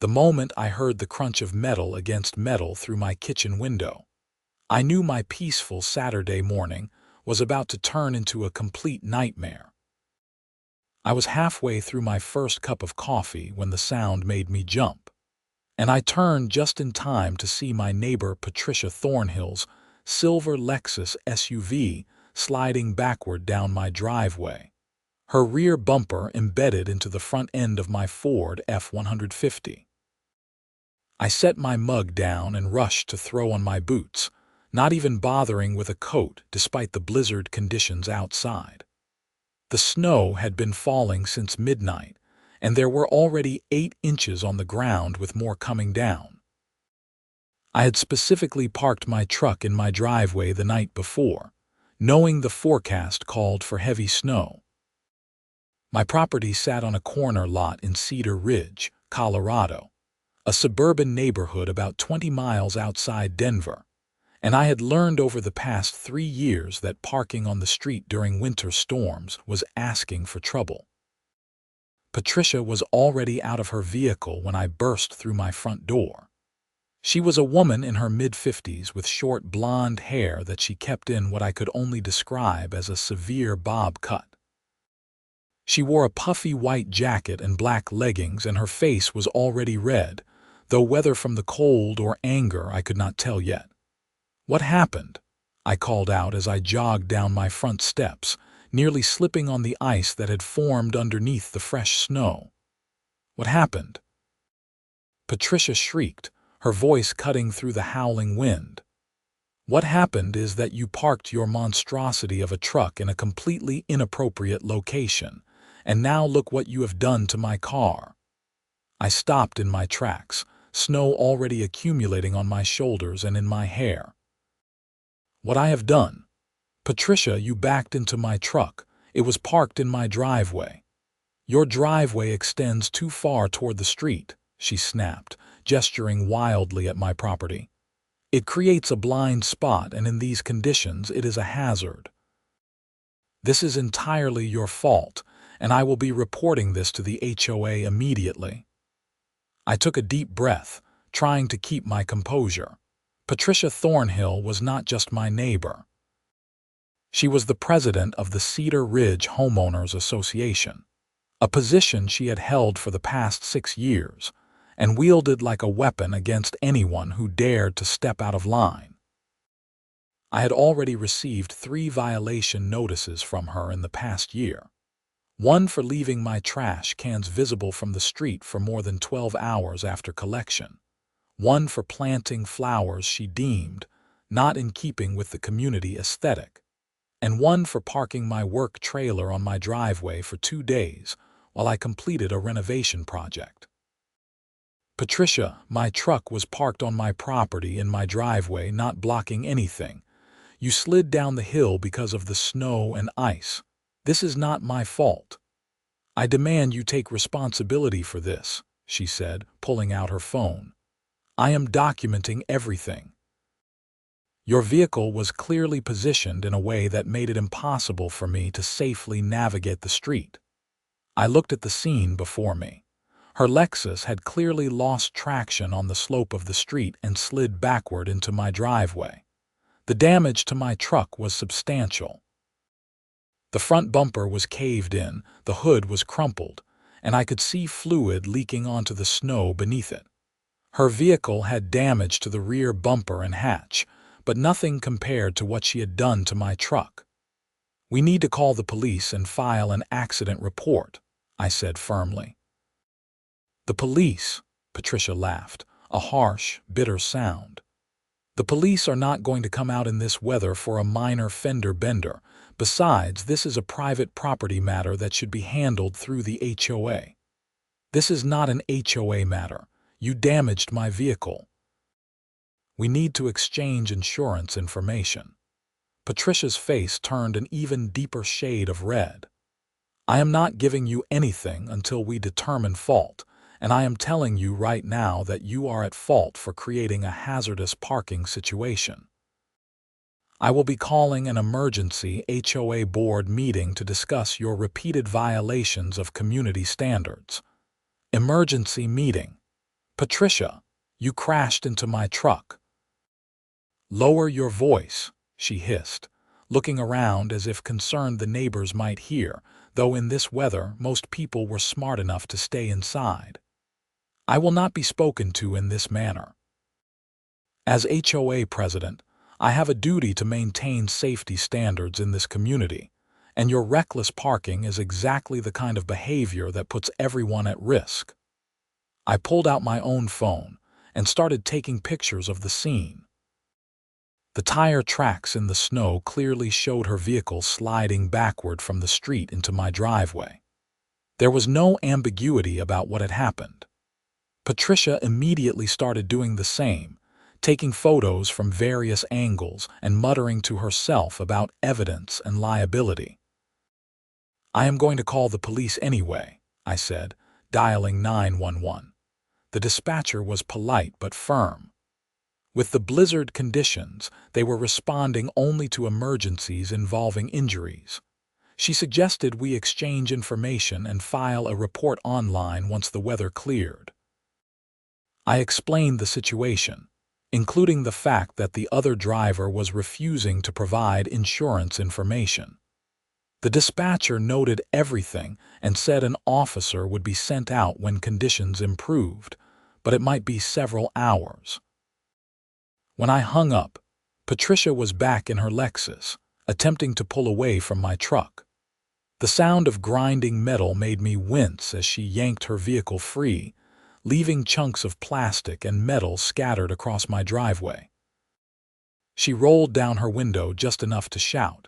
the moment I heard the crunch of metal against metal through my kitchen window. I knew my peaceful Saturday morning was about to turn into a complete nightmare. I was halfway through my first cup of coffee when the sound made me jump, and I turned just in time to see my neighbor Patricia Thornhill's silver Lexus SUV sliding backward down my driveway, her rear bumper embedded into the front end of my Ford F-150. I set my mug down and rushed to throw on my boots, not even bothering with a coat despite the blizzard conditions outside. The snow had been falling since midnight, and there were already 8 inches on the ground with more coming down. I had specifically parked my truck in my driveway the night before, knowing the forecast called for heavy snow. My property sat on a corner lot in Cedar Ridge, Colorado, a suburban neighborhood about 20 miles outside Denver, and I had learned over the past 3 years that parking on the street during winter storms was asking for trouble. Patricia was already out of her vehicle when I burst through my front door. She was a woman in her mid-50s with short blonde hair that she kept in what I could only describe as a severe bob cut. She wore a puffy white jacket and black leggings, and her face was already red, though whether from the cold or anger I could not tell yet. "What happened?" I called out as I jogged down my front steps, nearly slipping on the ice that had formed underneath the fresh snow. "What happened?" Patricia shrieked, her voice cutting through the howling wind. "What happened is that you parked your monstrosity of a truck in a completely inappropriate location, and now look what you have done to my car." I stopped in my tracks, snow already accumulating on my shoulders and in my hair. "What I have done?" "Patricia, you backed into my truck. It was parked in my driveway." "Your driveway extends too far toward the street," she snapped, gesturing wildly at my property. "It creates a blind spot, and in these conditions it is a hazard. This is entirely your fault, and I will be reporting this to the HOA immediately." I took a deep breath, trying to keep my composure. Patricia Thornhill was not just my neighbor. She was the president of the Cedar Ridge Homeowners Association, a position she had held for the past 6 years, and wielded like a weapon against anyone who dared to step out of line. I had already received 3 violation notices from her in the past year. One for leaving my trash cans visible from the street for more than 12 hours after collection. One for planting flowers she deemed not in keeping with the community aesthetic. And one for parking my work trailer on my driveway for 2 days while I completed a renovation project. "Patricia, my truck was parked on my property in my driveway, not blocking anything. You slid down the hill because of the snow and ice. This is not my fault. I demand you take responsibility for this," she said, pulling out her phone. "I am documenting everything. Your vehicle was clearly positioned in a way that made it impossible for me to safely navigate the street." I looked at the scene before me. Her Lexus had clearly lost traction on the slope of the street and slid backward into my driveway. The damage to my truck was substantial. The front bumper was caved in, the hood was crumpled, and I could see fluid leaking onto the snow beneath it. Her vehicle had damage to the rear bumper and hatch, but nothing compared to what she had done to my truck. "We need to call the police and file an accident report," I said firmly. "The police?" Patricia laughed, a harsh, bitter sound. "The police are not going to come out in this weather for a minor fender bender. Besides, this is a private property matter that should be handled through the HOA. This is not an HOA matter. You damaged my vehicle. We need to exchange insurance information." Patricia's face turned an even deeper shade of red. "I am not giving you anything until we determine fault, and I am telling you right now that you are at fault for creating a hazardous parking situation. I will be calling an emergency HOA board meeting to discuss your repeated violations of community standards." "Emergency meeting?" "Patricia, you crashed into my truck." "Lower your voice," she hissed, looking around as if concerned the neighbors might hear, though in this weather most people were smart enough to stay inside. "I will not be spoken to in this manner. As HOA president, I have a duty to maintain safety standards in this community, and your reckless parking is exactly the kind of behavior that puts everyone at risk." I pulled out my own phone and started taking pictures of the scene. The tire tracks in the snow clearly showed her vehicle sliding backward from the street into my driveway. There was no ambiguity about what had happened. Patricia immediately started doing the same, taking photos from various angles and muttering to herself about evidence and liability. "I am going to call the police anyway," I said, dialing 911. The dispatcher was polite but firm. With the blizzard conditions, they were responding only to emergencies involving injuries. She suggested we exchange information and file a report online once the weather cleared. I explained the situation, including the fact that the other driver was refusing to provide insurance information. The dispatcher noted everything and said an officer would be sent out when conditions improved, but it might be several hours. When I hung up, Patricia was back in her Lexus, attempting to pull away from my truck. The sound of grinding metal made me wince as she yanked her vehicle free, leaving chunks of plastic and metal scattered across my driveway. She rolled down her window just enough to shout,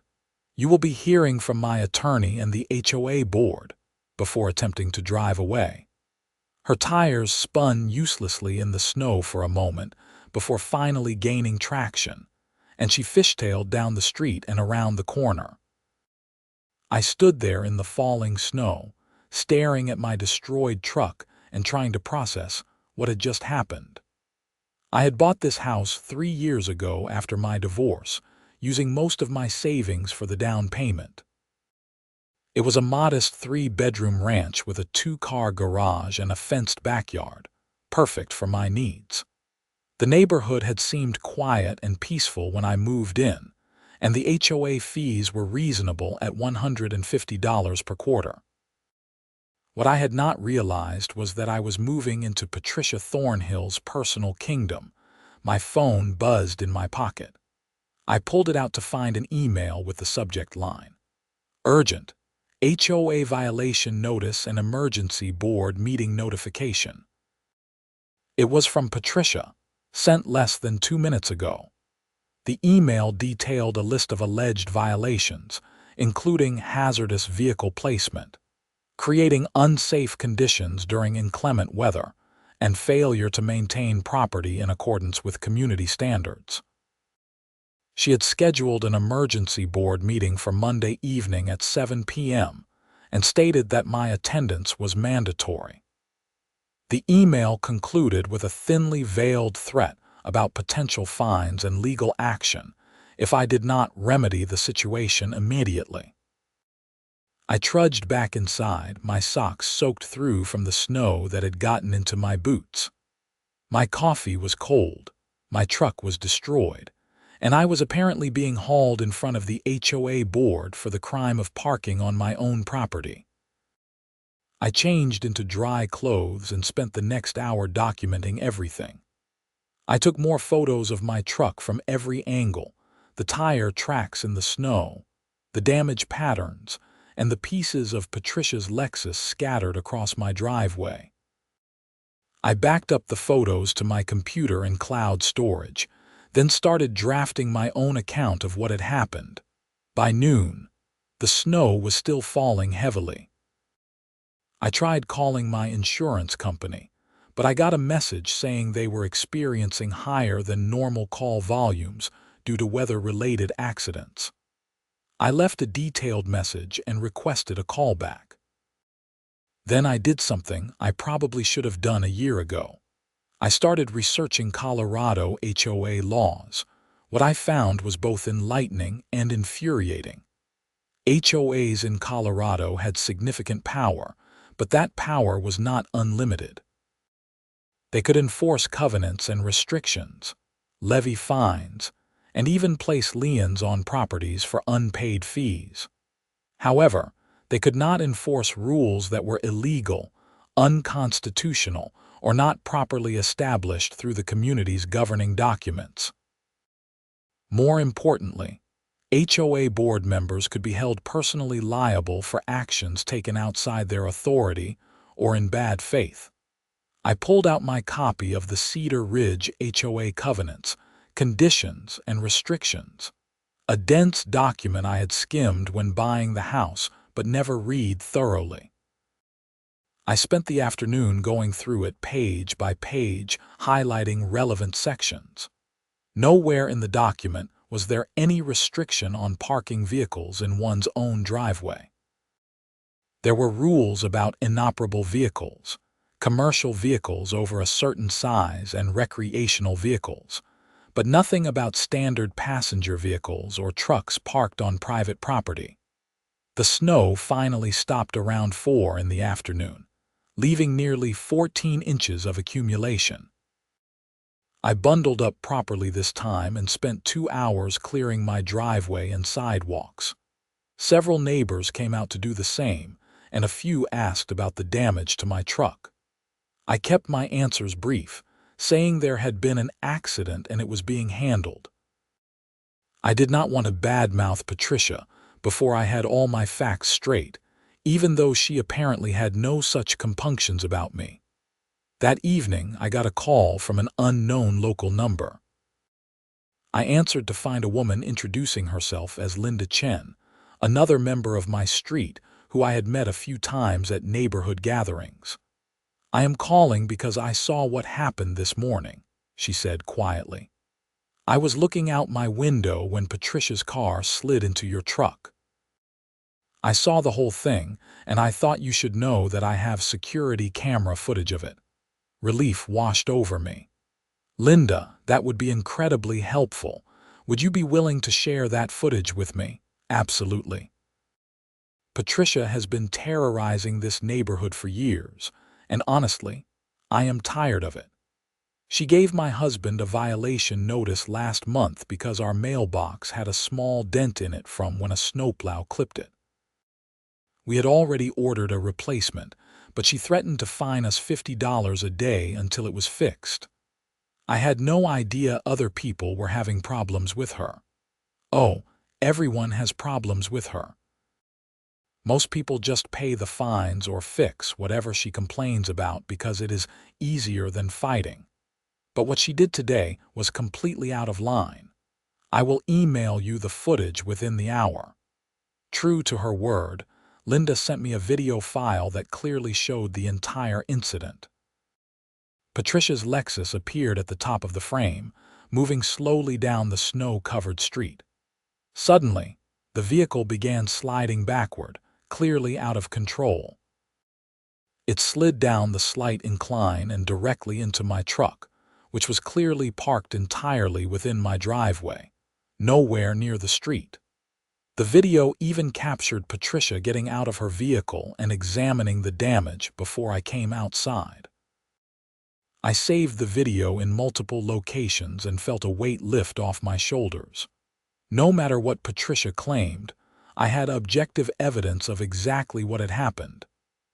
"You will be hearing from my attorney and the HOA board," before attempting to drive away. Her tires spun uselessly in the snow for a moment before finally gaining traction, and she fishtailed down the street and around the corner. I stood there in the falling snow, staring at my destroyed truck and trying to process what had just happened. I had bought this house 3 years ago after my divorce, using most of my savings for the down payment. It was a modest 3-bedroom ranch with a 2-car garage and a fenced backyard, perfect for my needs. The neighborhood had seemed quiet and peaceful when I moved in, and the HOA fees were reasonable at $150 per quarter. What I had not realized was that I was moving into Patricia Thornhill's personal kingdom. My phone buzzed in my pocket. I pulled it out to find an email with the subject line, "Urgent, HOA violation notice and emergency board meeting notification." It was from Patricia, sent less than 2 minutes ago. The email detailed a list of alleged violations, including hazardous vehicle placement, creating unsafe conditions during inclement weather, and failure to maintain property in accordance with community standards. She had scheduled an emergency board meeting for Monday evening at 7 p.m. and stated that my attendance was mandatory. The email concluded with a thinly veiled threat about potential fines and legal action if I did not remedy the situation immediately. I trudged back inside, my socks soaked through from the snow that had gotten into my boots. My coffee was cold, my truck was destroyed, and I was apparently being hauled in front of the HOA board for the crime of parking on my own property. I changed into dry clothes and spent the next hour documenting everything. I took more photos of my truck from every angle, the tire tracks in the snow, the damage patterns, and the pieces of Patricia's Lexus scattered across my driveway. I backed up the photos to my computer in cloud storage, then started drafting my own account of what had happened. By noon, the snow was still falling heavily. I tried calling my insurance company, but I got a message saying they were experiencing higher than normal call volumes due to weather-related accidents. I left a detailed message and requested a callback. Then I did something I probably should have done a year ago. I started researching Colorado HOA laws. What I found was both enlightening and infuriating. HOAs in Colorado had significant power, but that power was not unlimited. They could enforce covenants and restrictions, levy fines, and even place liens on properties for unpaid fees. However, they could not enforce rules that were illegal, unconstitutional, or not properly established through the community's governing documents. More importantly, HOA board members could be held personally liable for actions taken outside their authority or in bad faith. I pulled out my copy of the Cedar Ridge HOA covenants, conditions, and restrictions, a dense document I had skimmed when buying the house but never read thoroughly. I spent the afternoon going through it page by page, highlighting relevant sections. Nowhere in the document was there any restriction on parking vehicles in one's own driveway. There were rules about inoperable vehicles, commercial vehicles over a certain size, and recreational vehicles, but nothing about standard passenger vehicles or trucks parked on private property. The snow finally stopped around 4 in the afternoon, leaving nearly 14 inches of accumulation. I bundled up properly this time and spent 2 hours clearing my driveway and sidewalks. Several neighbors came out to do the same, and a few asked about the damage to my truck. I kept my answers brief, saying there had been an accident and it was being handled. I did not want to badmouth Patricia before I had all my facts straight, even though she apparently had no such compunctions about me. That evening, I got a call from an unknown local number. I answered to find a woman introducing herself as Linda Chen, another member of my street who I had met a few times at neighborhood gatherings. "I am calling because I saw what happened this morning," she said quietly. "I was looking out my window when Patricia's car slid into your truck. I saw the whole thing, and I thought you should know that I have security camera footage of it." Relief washed over me. "Linda, that would be incredibly helpful. Would you be willing to share that footage with me?" "Absolutely. Patricia has been terrorizing this neighborhood for years, and honestly, I am tired of it. She gave my husband a violation notice last month because our mailbox had a small dent in it from when a snowplow clipped it. We had already ordered a replacement, but she threatened to fine us $50 a day until it was fixed. I had no idea other people were having problems with her. Oh, everyone has problems with her. Most people just pay the fines or fix whatever she complains about because it is easier than fighting. But what she did today was completely out of line. I will email you the footage within the hour." True to her word, Linda sent me a video file that clearly showed the entire incident. Patricia's Lexus appeared at the top of the frame, moving slowly down the snow-covered street. Suddenly, the vehicle began sliding backward, clearly out of control. It slid down the slight incline and directly into my truck, which was clearly parked entirely within my driveway, nowhere near the street. The video even captured Patricia getting out of her vehicle and examining the damage before I came outside. I saved the video in multiple locations and felt a weight lift off my shoulders. No matter what Patricia claimed, I had objective evidence of exactly what had happened.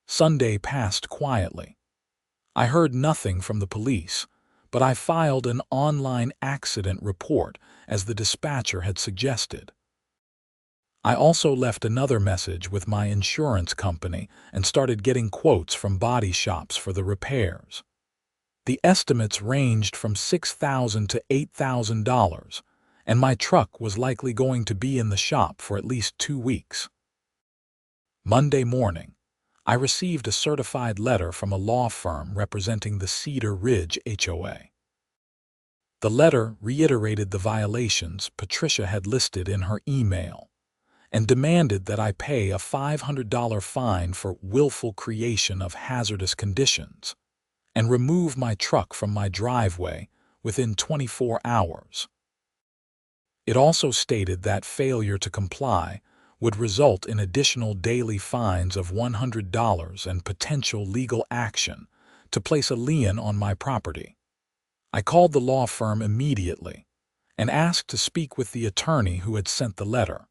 Sunday passed quietly. I heard nothing from the police, but I filed an online accident report as the dispatcher had suggested. I also left another message with my insurance company and started getting quotes from body shops for the repairs. The estimates ranged from $6,000 to $8,000, and my truck was likely going to be in the shop for at least 2 weeks. Monday morning, I received a certified letter from a law firm representing the Cedar Ridge HOA. The letter reiterated the violations Patricia had listed in her email and demanded that I pay a $500 fine for willful creation of hazardous conditions and remove my truck from my driveway within 24 hours. It also stated that failure to comply would result in additional daily fines of $100 and potential legal action to place a lien on my property. I called the law firm immediately and asked to speak with the attorney who had sent the letter.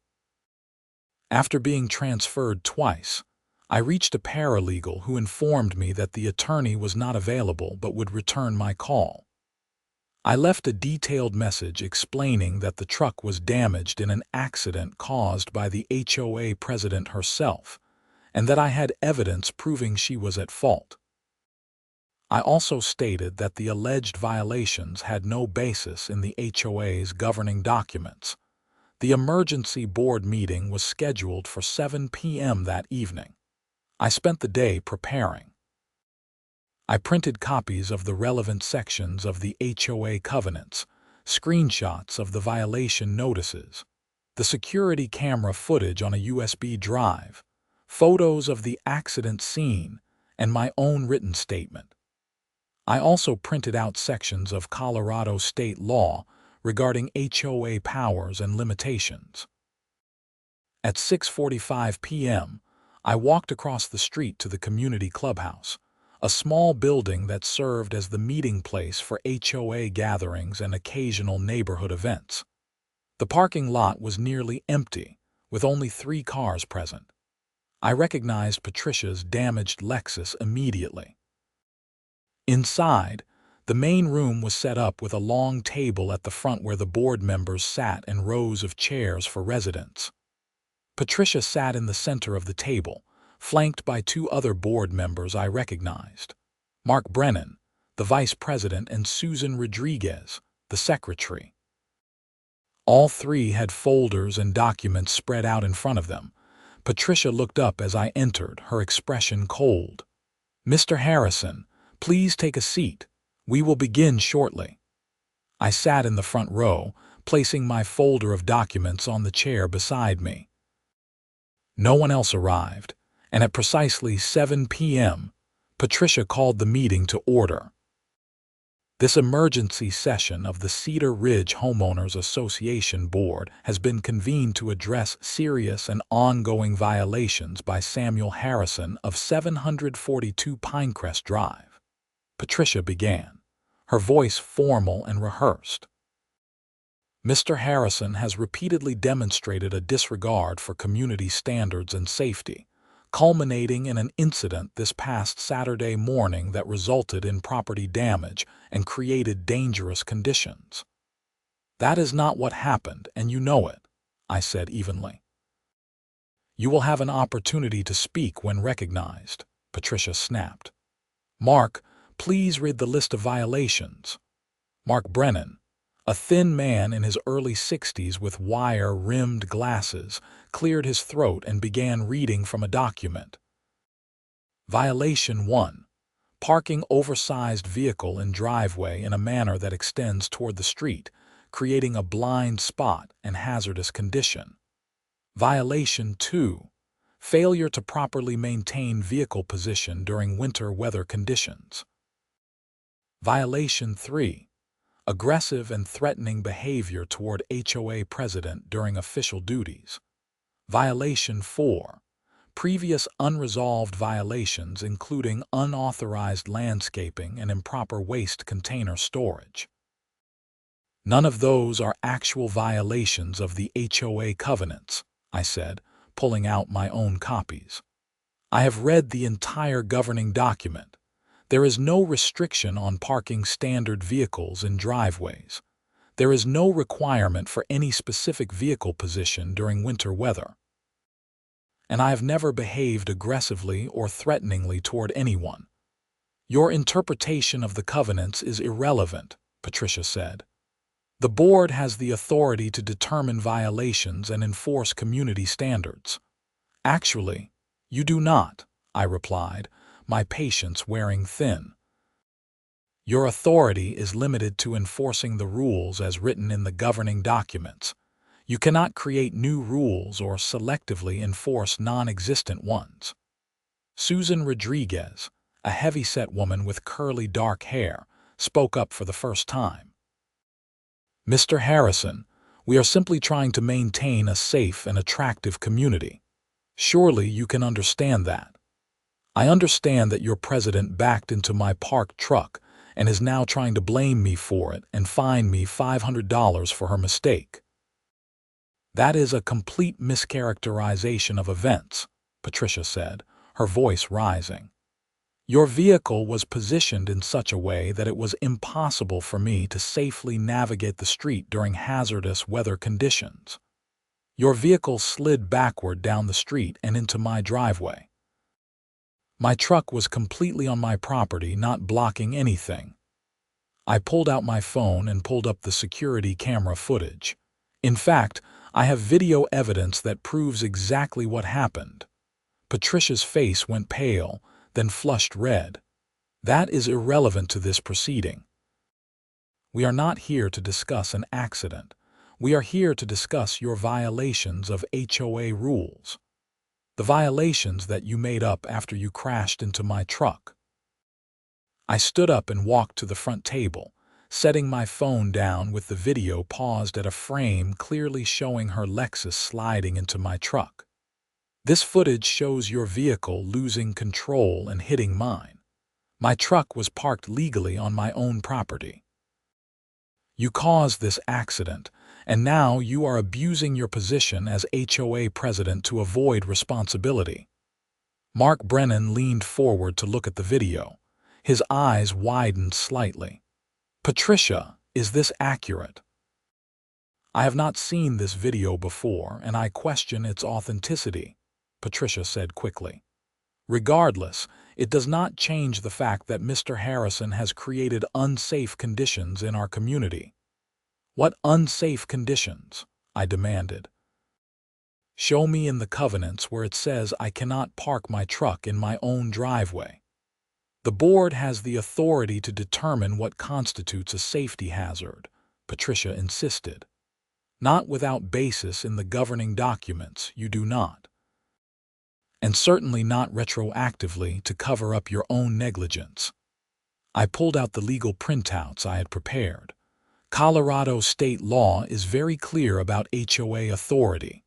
After being transferred twice, I reached a paralegal who informed me that the attorney was not available but would return my call. I left a detailed message explaining that the truck was damaged in an accident caused by the HOA president herself, and that I had evidence proving she was at fault. I also stated that the alleged violations had no basis in the HOA's governing documents. The emergency board meeting was scheduled for 7 p.m. that evening. I spent the day preparing. I printed copies of the relevant sections of the HOA covenants, screenshots of the violation notices, the security camera footage on a USB drive, photos of the accident scene, and my own written statement. I also printed out sections of Colorado state law regarding HOA powers and limitations. At 6:45 p.m., I walked across the street to the community clubhouse, a small building that served as the meeting place for HOA gatherings and occasional neighborhood events. The parking lot was nearly empty, with only 3 cars present. I recognized Patricia's damaged Lexus immediately. Inside, the main room was set up with a long table at the front where the board members sat and rows of chairs for residents. Patricia sat in the center of the table, flanked by 2 other board members I recognized: Mark Brennan, the vice president, and Susan Rodriguez, the secretary. All 3 had folders and documents spread out in front of them. Patricia looked up as I entered, her expression cold. "Mr. Harrison, please take a seat. We will begin shortly." I sat in the front row, placing my folder of documents on the chair beside me. No one else arrived, and at precisely 7 p.m., Patricia called the meeting to order. This emergency session of the Cedar Ridge Homeowners Association Board has been convened to address serious and ongoing violations by Samuel Harrison of 742 Pinecrest Drive. Patricia began, her voice formal and rehearsed. "Mr. Harrison has repeatedly demonstrated a disregard for community standards and safety, culminating in an incident this past Saturday morning that resulted in property damage and created dangerous conditions." "That is not what happened, and you know it," I said evenly. "You will have an opportunity to speak when recognized," Patricia snapped. "Mark, please read the list of violations." Mark Brennan, a thin man in his early 60s with wire-rimmed glasses, cleared his throat and began reading from a document. Violation 1. Parking oversized vehicle in driveway in a manner that extends toward the street, creating a blind spot and hazardous condition. Violation 2. Failure to properly maintain vehicle position during winter weather conditions. Violation 3. Aggressive and threatening behavior toward HOA president during official duties. Violation 4. Previous unresolved violations including unauthorized landscaping and improper waste container storage. "None of those are actual violations of the HOA covenants," I said, pulling out my own copies. "I have read the entire governing document. There is no restriction on parking standard vehicles in driveways. There is no requirement for any specific vehicle position during winter weather. And I have never behaved aggressively or threateningly toward anyone." "Your interpretation of the covenants is irrelevant," Patricia said. "The board has the authority to determine violations and enforce community standards." "Actually, you do not," I replied, my patience wearing thin. "Your authority is limited to enforcing the rules as written in the governing documents. You cannot create new rules or selectively enforce non-existent ones." Susan Rodriguez, a heavy-set woman with curly dark hair, spoke up for the first time. "Mr. Harrison, we are simply trying to maintain a safe and attractive community. Surely you can understand that." I understand that your president backed into my parked truck and is now trying to blame me for it and fine me $500 for her mistake. That is a complete mischaracterization of events, Patricia said, her voice rising. Your vehicle was positioned in such a way that it was impossible for me to safely navigate the street during hazardous weather conditions. Your vehicle slid backward down the street and into my driveway. My truck was completely on my property, not blocking anything. I pulled out my phone and pulled up the security camera footage. In fact, I have video evidence that proves exactly what happened. Patricia's face went pale, then flushed red. That is irrelevant to this proceeding. We are not here to discuss an accident. We are here to discuss your violations of HOA rules. The violations that you made up after you crashed into my truck. I stood up and walked to the front table, setting my phone down with the video paused at a frame clearly showing her Lexus sliding into my truck. This footage shows your vehicle losing control and hitting mine. My truck was parked legally on my own property. You caused this accident, and now you are abusing your position as HOA president to avoid responsibility. Mark Brennan leaned forward to look at the video. His eyes widened slightly. Patricia, is this accurate? I have not seen this video before, and I question its authenticity, Patricia said quickly. Regardless, it does not change the fact that Mr. Harrison has created unsafe conditions in our community. What unsafe conditions? I demanded. Show me in the covenants where it says I cannot park my truck in my own driveway. The board has the authority to determine what constitutes a safety hazard, Patricia insisted. Not without basis in the governing documents, you do not. And certainly not retroactively to cover up your own negligence. I pulled out the legal printouts I had prepared. Colorado state law is very clear about HOA authority.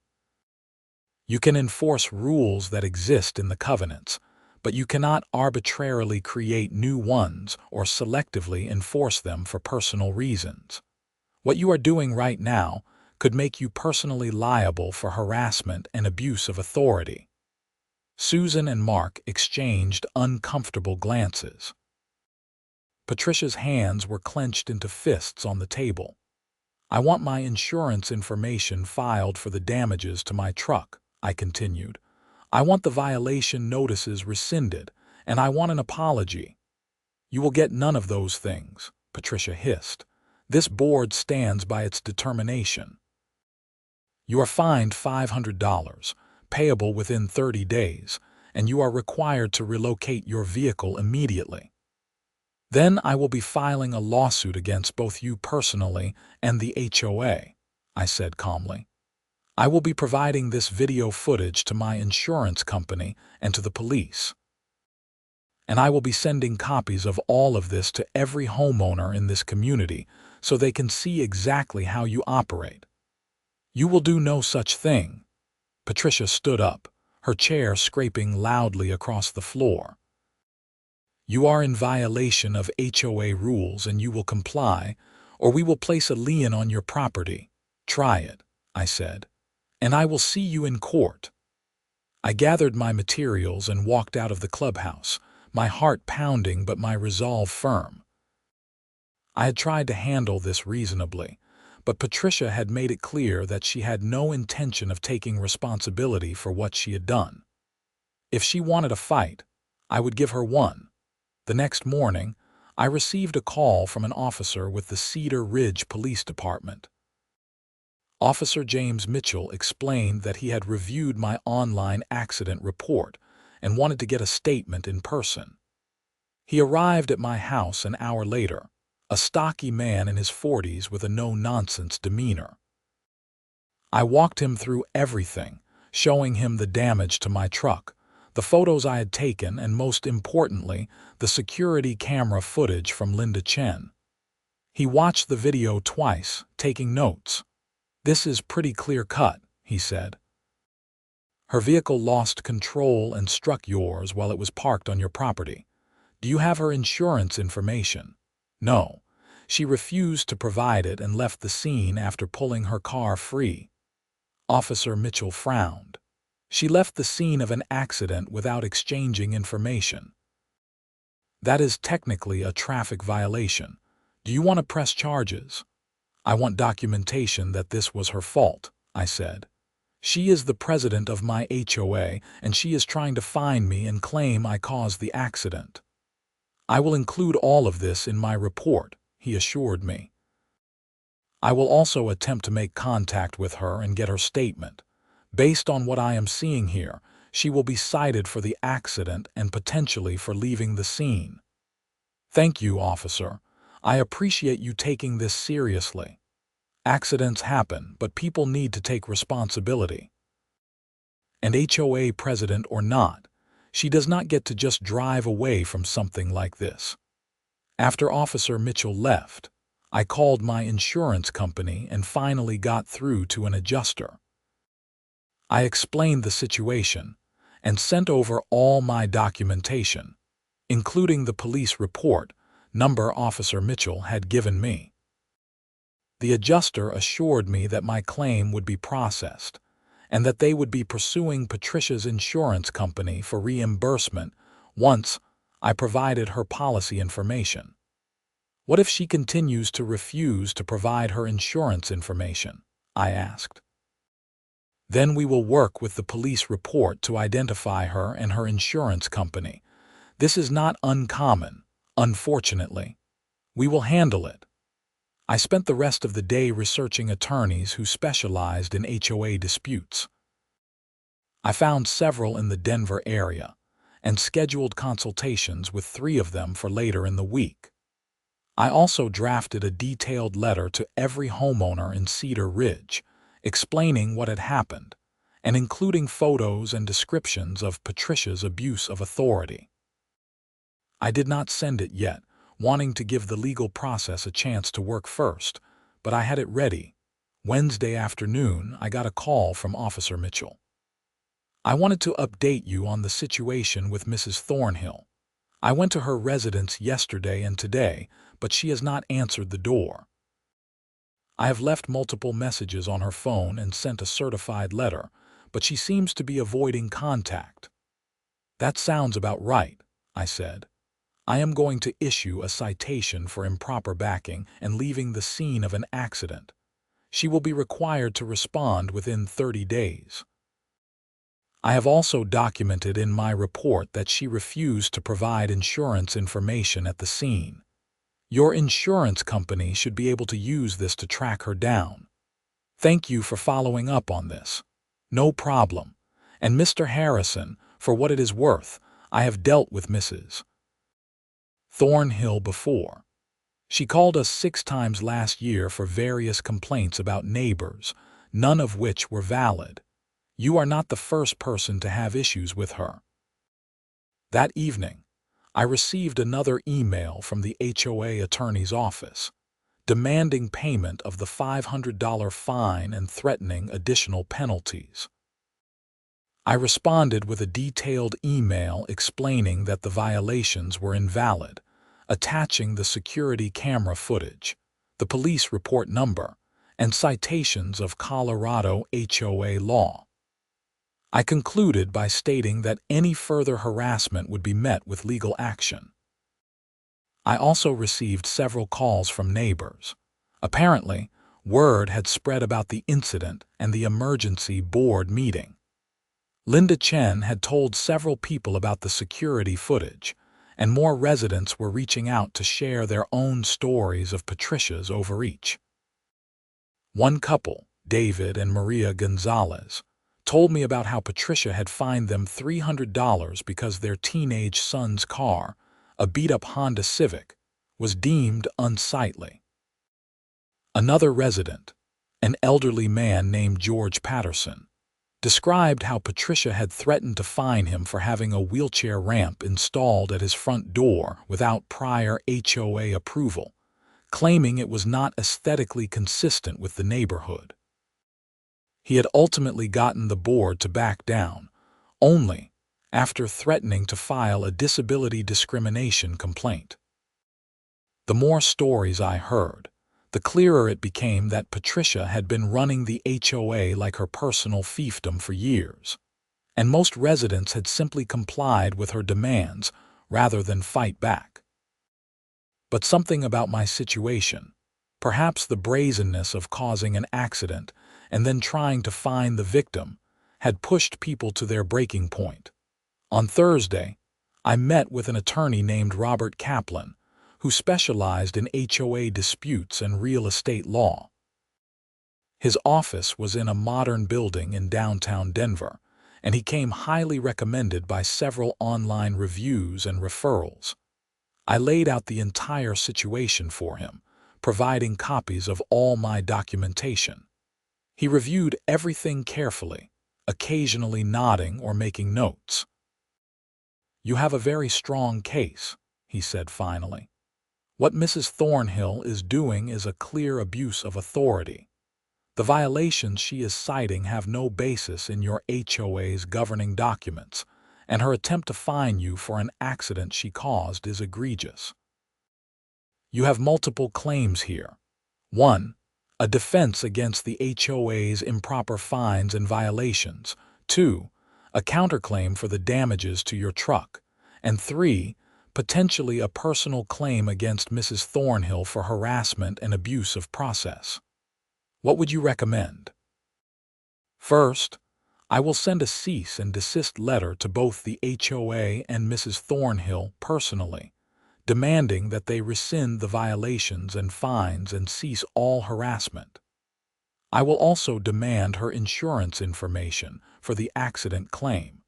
You can enforce rules that exist in the covenants, but you cannot arbitrarily create new ones or selectively enforce them for personal reasons. What you are doing right now could make you personally liable for harassment and abuse of authority. Susan and Mark exchanged uncomfortable glances. Patricia's hands were clenched into fists on the table. I want my insurance information filed for the damages to my truck, I continued. I want the violation notices rescinded, and I want an apology. You will get none of those things, Patricia hissed. This board stands by its determination. You are fined $500, payable within 30 days, and you are required to relocate your vehicle immediately. Then I will be filing a lawsuit against both you personally and the HOA, I said calmly. I will be providing this video footage to my insurance company and to the police. And I will be sending copies of all of this to every homeowner in this community so they can see exactly how you operate. You will do no such thing. Patricia stood up, her chair scraping loudly across the floor. You are in violation of HOA rules and you will comply, or we will place a lien on your property. Try it, I said, and I will see you in court. I gathered my materials and walked out of the clubhouse, my heart pounding but my resolve firm. I had tried to handle this reasonably, but Patricia had made it clear that she had no intention of taking responsibility for what she had done. If she wanted a fight, I would give her one. The next morning, I received a call from an officer with the Cedar Ridge Police Department. Officer James Mitchell explained that he had reviewed my online accident report and wanted to get a statement in person. He arrived at my house an hour later, a stocky man in his 40s with a no-nonsense demeanor. I walked him through everything, showing him the damage to my truck, the photos I had taken, and most importantly, the security camera footage from Linda Chen. He watched the video twice, taking notes. This is pretty clear-cut, he said. Her vehicle lost control and struck yours while it was parked on your property. Do you have her insurance information? No. She refused to provide it and left the scene after pulling her car free. Officer Mitchell frowned. She left the scene of an accident without exchanging information. That is technically a traffic violation. Do you want to press charges? I want documentation that this was her fault, I said. She is the president of my HOA, and she is trying to fine me and claim I caused the accident. I will include all of this in my report, he assured me. I will also attempt to make contact with her and get her statement. Based on what I am seeing here, she will be cited for the accident and potentially for leaving the scene. Thank you, officer. I appreciate you taking this seriously. Accidents happen, but people need to take responsibility. And HOA president or not, she does not get to just drive away from something like this. After Officer Mitchell left, I called my insurance company and finally got through to an adjuster. I explained the situation and sent over all my documentation, including the police report number Officer Mitchell had given me. The adjuster assured me that my claim would be processed and that they would be pursuing Patricia's insurance company for reimbursement once I provided her policy information. What if she continues to refuse to provide her insurance information? I asked. Then we will work with the police report to identify her and her insurance company. This is not uncommon, unfortunately. We will handle it. I spent the rest of the day researching attorneys who specialized in HOA disputes. I found several in the Denver area and scheduled consultations with 3 of them for later in the week. I also drafted a detailed letter to every homeowner in Cedar Ridge, explaining what had happened and including photos and descriptions of Patricia's abuse of authority. I did not send it yet, wanting to give the legal process a chance to work first, but I had it ready. Wednesday afternoon, I got a call from Officer Mitchell. I wanted to update you on the situation with Mrs. Thornhill. I went to her residence yesterday and today, but she has not answered the door. I have left multiple messages on her phone and sent a certified letter, but she seems to be avoiding contact. That sounds about right, I said. I am going to issue a citation for improper backing and leaving the scene of an accident. She will be required to respond within 30 days. I have also documented in my report that she refused to provide insurance information at the scene. Your insurance company should be able to use this to track her down. Thank you for following up on this. No problem. And Mr. Harrison, for what it is worth, I have dealt with Mrs. Thornhill before. She called us 6 times last year for various complaints about neighbors, none of which were valid. You are not the first person to have issues with her. That evening, I received another email from the HOA attorney's office, demanding payment of the $500 fine and threatening additional penalties. I responded with a detailed email explaining that the violations were invalid, attaching the security camera footage, the police report number, and citations of Colorado HOA law. I concluded by stating that any further harassment would be met with legal action. I also received several calls from neighbors. Apparently, word had spread about the incident and the emergency board meeting. Linda Chen had told several people about the security footage, and more residents were reaching out to share their own stories of Patricia's overreach. One couple, David and Maria Gonzalez, told me about how Patricia had fined them $300 because their teenage son's car, a beat-up Honda Civic, was deemed unsightly. Another resident, an elderly man named George Patterson, described how Patricia had threatened to fine him for having a wheelchair ramp installed at his front door without prior HOA approval, claiming it was not aesthetically consistent with the neighborhood. He had ultimately gotten the board to back down, only after threatening to file a disability discrimination complaint. The more stories I heard, the clearer it became that Patricia had been running the HOA like her personal fiefdom for years, and most residents had simply complied with her demands rather than fight back. But something about my situation, perhaps the brazenness of causing an accident and then trying to find the victim, had pushed people to their breaking point. On Thursday, I met with an attorney named Robert Kaplan, who specialized in HOA disputes and real estate law. His office was in a modern building in downtown Denver, and he came highly recommended by several online reviews and referrals. I laid out the entire situation for him, providing copies of all my documentation. He reviewed everything carefully, occasionally nodding or making notes. "You have a very strong case," he said finally. "What Mrs. Thornhill is doing is a clear abuse of authority. The violations she is citing have no basis in your HOA's governing documents, and her attempt to fine you for an accident she caused is egregious. You have multiple claims here. 1. A defense against the HOA's improper fines and violations. 2. A counterclaim for the damages to your truck. And 3. Potentially a personal claim against Mrs. Thornhill for harassment and abuse of process. What would you recommend?" "First, I will send a cease and desist letter to both the HOA and Mrs. Thornhill personally, demanding that they rescind the violations and fines and cease all harassment. I will also demand her insurance information for the accident claim.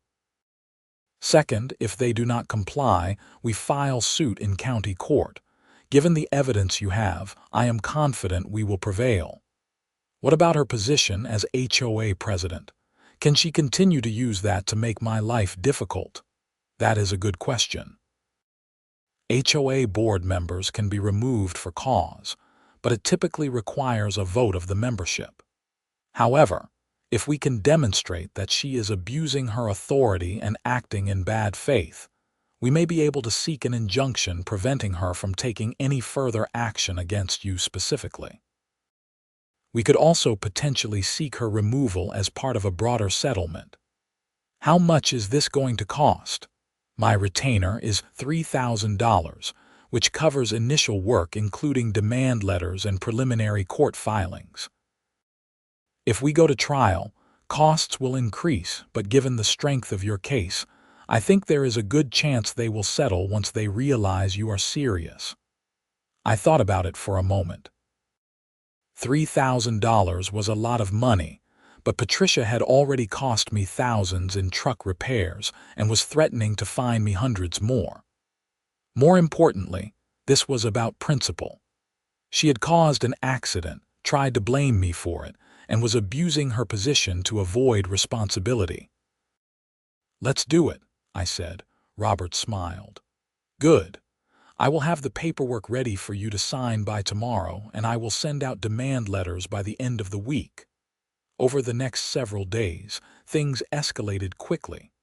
Second, if they do not comply, we file suit in county court. Given the evidence you have, I am confident we will prevail. What about her position as HOA president? Can she continue to use that to make my life difficult? That is a good question. HOA board members can be removed for cause, but it typically requires a vote of the membership. However, if we can demonstrate that she is abusing her authority and acting in bad faith, we may be able to seek an injunction preventing her from taking any further action against you specifically. We could also potentially seek her removal as part of a broader settlement. How much is this going to cost? My retainer is $3,000, which covers initial work including demand letters and preliminary court filings. If we go to trial, costs will increase, but given the strength of your case, I think there is a good chance they will settle once they realize you are serious." I thought about it for a moment. $3,000 was a lot of money, but Patricia had already cost me thousands in truck repairs and was threatening to fine me hundreds more. More importantly, this was about principle. She had caused an accident, tried to blame me for it, and was abusing her position to avoid responsibility. "Let's do it," I said. Robert smiled. "Good. I will have the paperwork ready for you to sign by tomorrow, and I will send out demand letters by the end of the week." Over the next several days, things escalated quickly.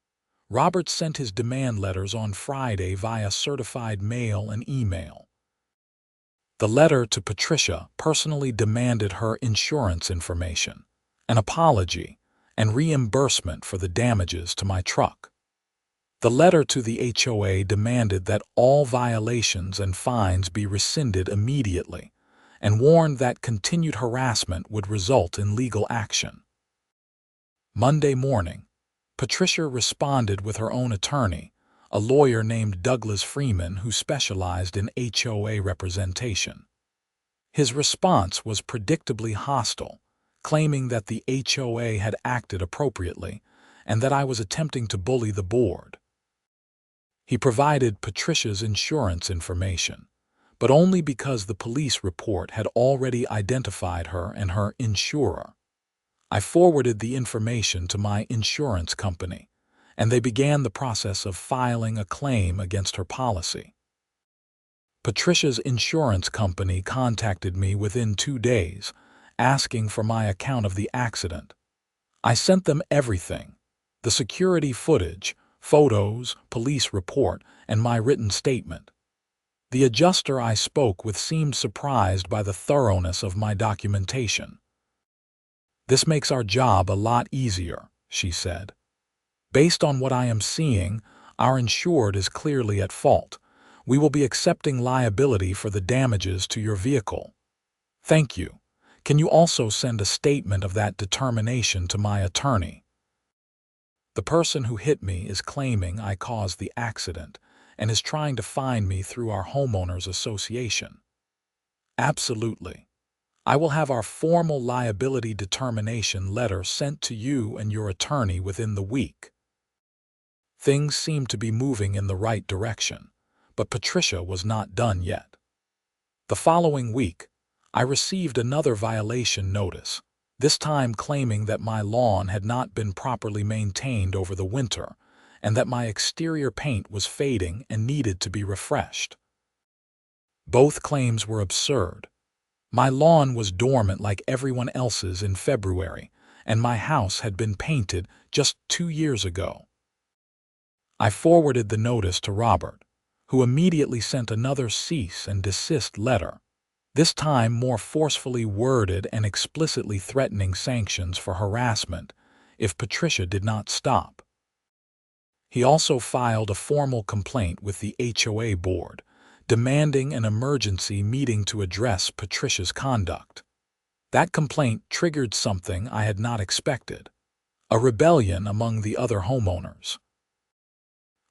Robert sent his demand letters on Friday via certified mail and email. The letter to Patricia personally demanded her insurance information, an apology, and reimbursement for the damages to my truck. The letter to the HOA demanded that all violations and fines be rescinded immediately, and warned that continued harassment would result in legal action. Monday morning, Patricia responded with her own attorney, a lawyer named Douglas Freeman who specialized in HOA representation. His response was predictably hostile, claiming that the HOA had acted appropriately and that I was attempting to bully the board. He provided Patricia's insurance information, but only because the police report had already identified her and her insurer. I forwarded the information to my insurance company, and they began the process of filing a claim against her policy. Patricia's insurance company contacted me within 2 days, asking for my account of the accident. I sent them everything: the security footage, photos, police report, and my written statement. The adjuster I spoke with seemed surprised by the thoroughness of my documentation. "This makes our job a lot easier," she said. "Based on what I am seeing, our insured is clearly at fault. We will be accepting liability for the damages to your vehicle. Thank you. Can you also send a statement of that determination to my attorney? The person who hit me is claiming I caused the accident and is trying to fine me through our homeowners association." "Absolutely. I will have our formal liability determination letter sent to you and your attorney within the week." Things seemed to be moving in the right direction, but Patricia was not done yet. The following week, I received another violation notice, this time claiming that my lawn had not been properly maintained over the winter and that my exterior paint was fading and needed to be refreshed. Both claims were absurd. My lawn was dormant like everyone else's in February, and my house had been painted just 2 years ago. I forwarded the notice to Robert, who immediately sent another cease and desist letter, this time more forcefully worded and explicitly threatening sanctions for harassment if Patricia did not stop. He also filed a formal complaint with the HOA board, demanding an emergency meeting to address Patricia's conduct. That complaint triggered something I had not expected: a rebellion among the other homeowners.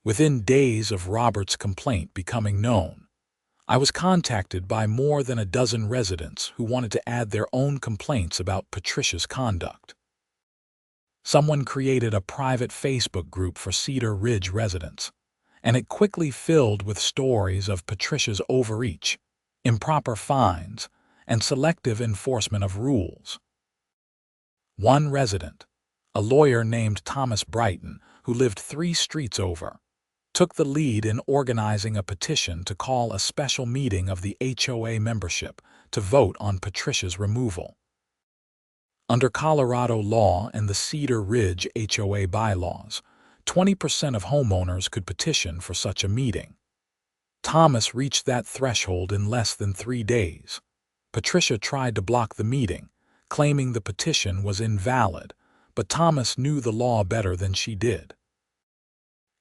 Within days of Robert's complaint becoming known, I was contacted by more than a dozen residents who wanted to add their own complaints about Patricia's conduct. Someone created a private Facebook group for Cedar Ridge residents, and it quickly filled with stories of Patricia's overreach, improper fines, and selective enforcement of rules. One resident, a lawyer named Thomas Brighton, who lived 3 streets over, took the lead in organizing a petition to call a special meeting of the HOA membership to vote on Patricia's removal. Under Colorado law and the Cedar Ridge HOA bylaws, 20% of homeowners could petition for such a meeting. Thomas reached that threshold in less than 3 days. Patricia tried to block the meeting, claiming the petition was invalid, but Thomas knew the law better than she did.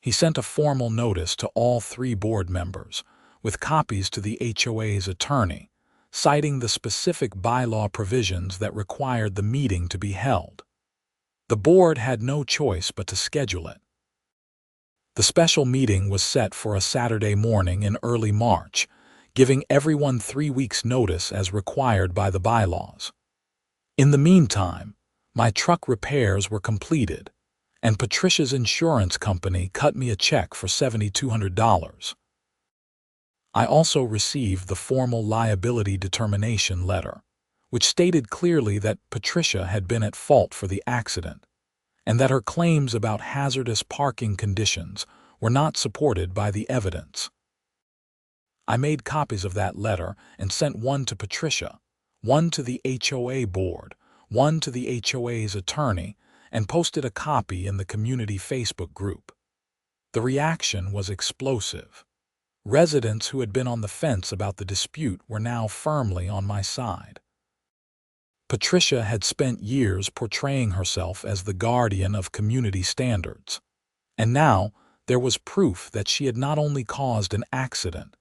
He sent a formal notice to all 3 board members, with copies to the HOA's attorney, citing the specific bylaw provisions that required the meeting to be held. The board had no choice but to schedule it. The special meeting was set for a Saturday morning in early March, giving everyone 3 weeks' notice as required by the bylaws. In the meantime, my truck repairs were completed, and Patricia's insurance company cut me a check for $7,200. I also received the formal liability determination letter, which stated clearly that Patricia had been at fault for the accident, and that her claims about hazardous parking conditions were not supported by the evidence. I made copies of that letter and sent one to Patricia, one to the HOA board, one to the HOA's attorney, and posted a copy in the community Facebook group. The reaction was explosive. Residents who had been on the fence about the dispute were now firmly on my side. Patricia had spent years portraying herself as the guardian of community standards, and now there was proof that she had not only caused an accident,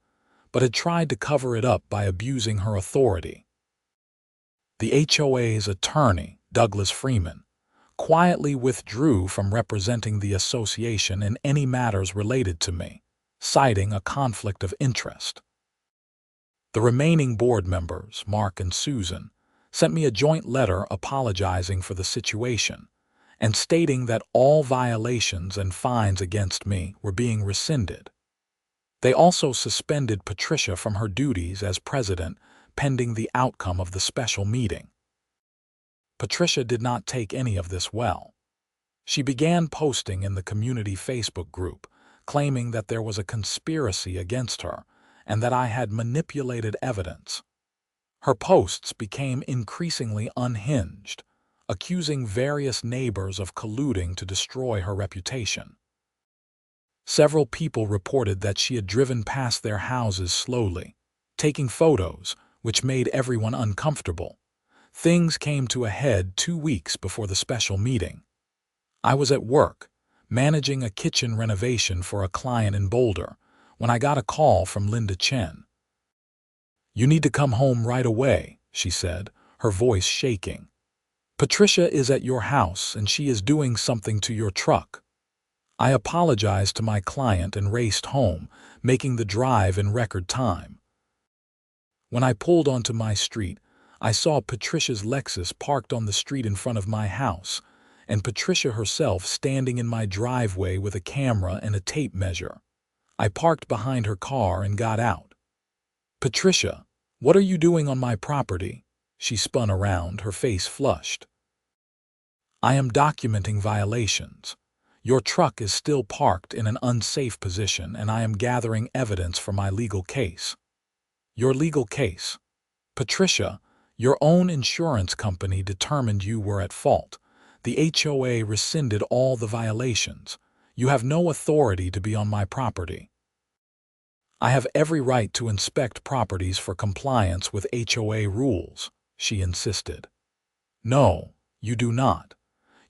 but had tried to cover it up by abusing her authority. The HOA's attorney, Douglas Freeman, quietly withdrew from representing the association in any matters related to me, citing a conflict of interest. The remaining board members, Mark and Susan, sent me a joint letter apologizing for the situation and stating that all violations and fines against me were being rescinded. They also suspended Patricia from her duties as president pending the outcome of the special meeting. Patricia did not take any of this well. She began posting in the community Facebook group, claiming that there was a conspiracy against her and that I had manipulated evidence. Her posts became increasingly unhinged, accusing various neighbors of colluding to destroy her reputation. Several people reported that she had driven past their houses slowly, taking photos, which made everyone uncomfortable. Things came to a head 2 weeks before the special meeting. I was at work, managing a kitchen renovation for a client in Boulder, when I got a call from Linda Chen. "You need to come home right away," she said, her voice shaking. "Patricia is at your house and she is doing something to your truck." I apologized to my client and raced home, making the drive in record time. When I pulled onto my street, I saw Patricia's Lexus parked on the street in front of my house, and Patricia herself standing in my driveway with a camera and a tape measure. I parked behind her car and got out. "Patricia, what are you doing on my property?" She spun around, her face flushed. "I am documenting violations. Your truck is still parked in an unsafe position and I am gathering evidence for my legal case." "Your legal case?" "Patricia, your own insurance company determined you were at fault. The HOA rescinded all the violations. You have no authority to be on my property." "I have every right to inspect properties for compliance with HOA rules," she insisted. "No, you do not.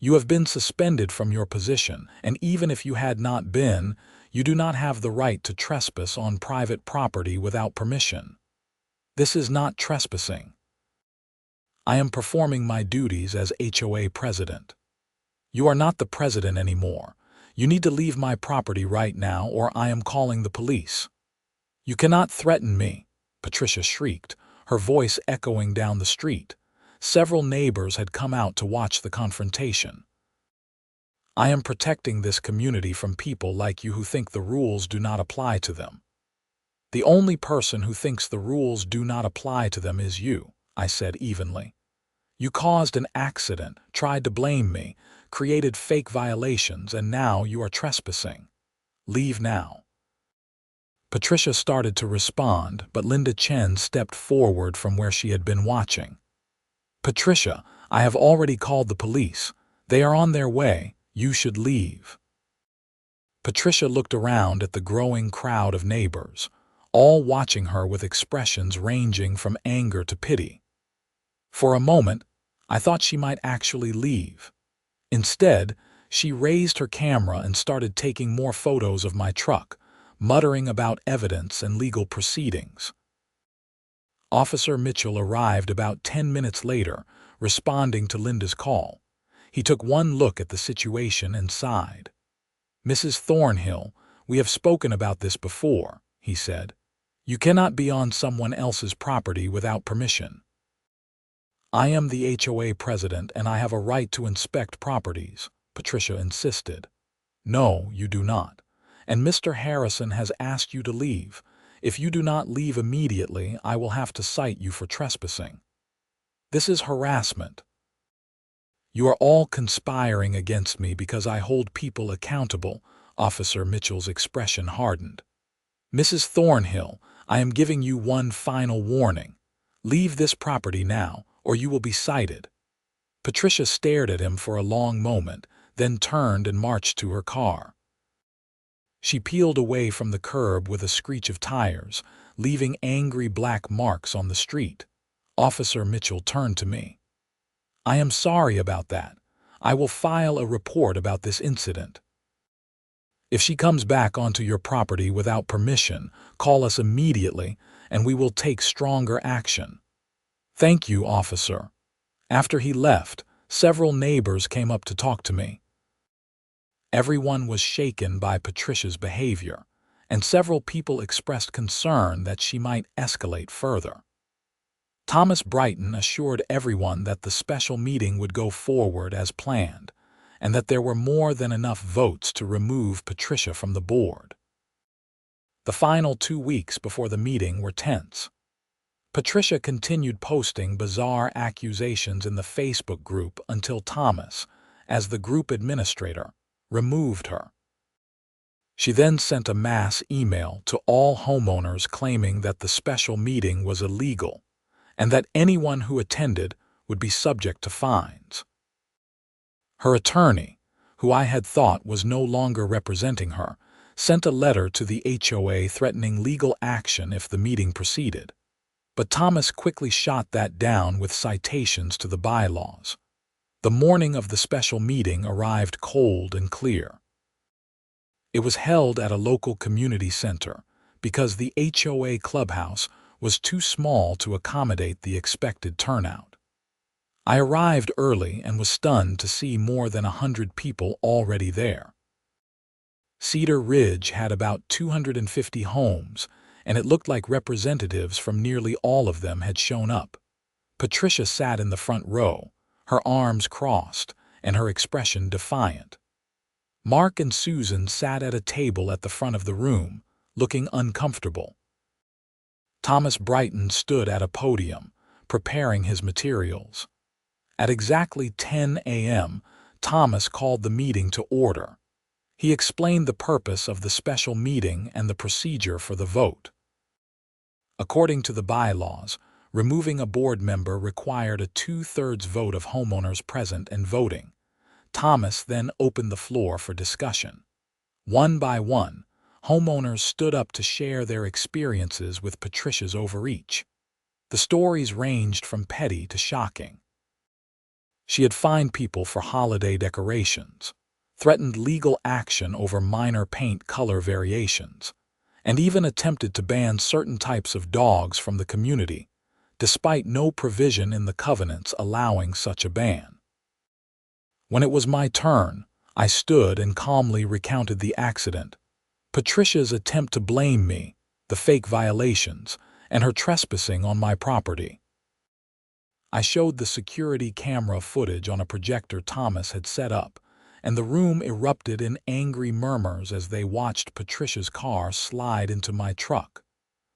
You have been suspended from your position, and even if you had not been, you do not have the right to trespass on private property without permission. This is not trespassing. I am performing my duties as HOA president." "You are not the president anymore. You need to leave my property right now or I am calling the police." "You cannot threaten me," Patricia shrieked, her voice echoing down the street. Several neighbors had come out to watch the confrontation. "I am protecting this community from people like you who think the rules do not apply to them." "The only person who thinks the rules do not apply to them is you," I said evenly. "You caused an accident, tried to blame me, created fake violations, and now you are trespassing. Leave now." Patricia started to respond, but Linda Chen stepped forward from where she had been watching. "Patricia, I have already called the police. They are on their way. You should leave." Patricia looked around at the growing crowd of neighbors, all watching her with expressions ranging from anger to pity. For a moment, I thought she might actually leave. Instead, she raised her camera and started taking more photos of my truck, muttering about evidence and legal proceedings. Officer Mitchell arrived about 10 minutes later, responding to Linda's call. He took one look at the situation and sighed. "Mrs. Thornhill, we have spoken about this before," he said. "You cannot be on someone else's property without permission." "I am the HOA president and I have a right to inspect properties," Patricia insisted. "No, you do not. And Mr. Harrison has asked you to leave. If you do not leave immediately, I will have to cite you for trespassing. This is harassment. You are all conspiring against me because I hold people accountable." Officer Mitchell's expression hardened. "Mrs. Thornhill, I am giving you one final warning. Leave this property now, or you will be cited." Patricia stared at him for a long moment, then turned and marched to her car. She peeled away from the curb with a screech of tires, leaving angry black marks on the street. Officer Mitchell turned to me. "I am sorry about that. I will file a report about this incident. If she comes back onto your property without permission, call us immediately and we will take stronger action." "Thank you, officer." After he left, several neighbors came up to talk to me. Everyone was shaken by Patricia's behavior, and several people expressed concern that she might escalate further. Thomas Brighton assured everyone that the special meeting would go forward as planned, and that there were more than enough votes to remove Patricia from the board. The final 2 weeks before the meeting were tense. Patricia continued posting bizarre accusations in the Facebook group until Thomas, as the group administrator, removed her. She then sent a mass email to all homeowners claiming that the special meeting was illegal and that anyone who attended would be subject to fines. Her attorney, who I had thought was no longer representing her, sent a letter to the HOA threatening legal action if the meeting proceeded. But Thomas quickly shot that down with citations to the bylaws. The morning of the special meeting arrived cold and clear. It was held at a local community center because the HOA clubhouse was too small to accommodate the expected turnout. I arrived early and was stunned to see more than 100 people already there. Cedar Ridge had about 250 homes, and it looked like representatives from nearly all of them had shown up. Patricia sat in the front row, her arms crossed, and her expression defiant. Mark and Susan sat at a table at the front of the room, looking uncomfortable. Thomas Brighton stood at a podium, preparing his materials. At exactly 10 a.m., Thomas called the meeting to order. He explained the purpose of the special meeting and the procedure for the vote. According to the bylaws, removing a board member required a 2/3 vote of homeowners present and voting. Thomas then opened the floor for discussion. One by one, homeowners stood up to share their experiences with Patricia's overreach. The stories ranged from petty to shocking. She had fined people for holiday decorations, threatened legal action over minor paint color variations, and even attempted to ban certain types of dogs from the community, despite no provision in the covenants allowing such a ban. When it was my turn, I stood and calmly recounted the accident, Patricia's attempt to blame me, the fake violations, and her trespassing on my property. I showed the security camera footage on a projector Thomas had set up, and the room erupted in angry murmurs as they watched Patricia's car slide into my truck.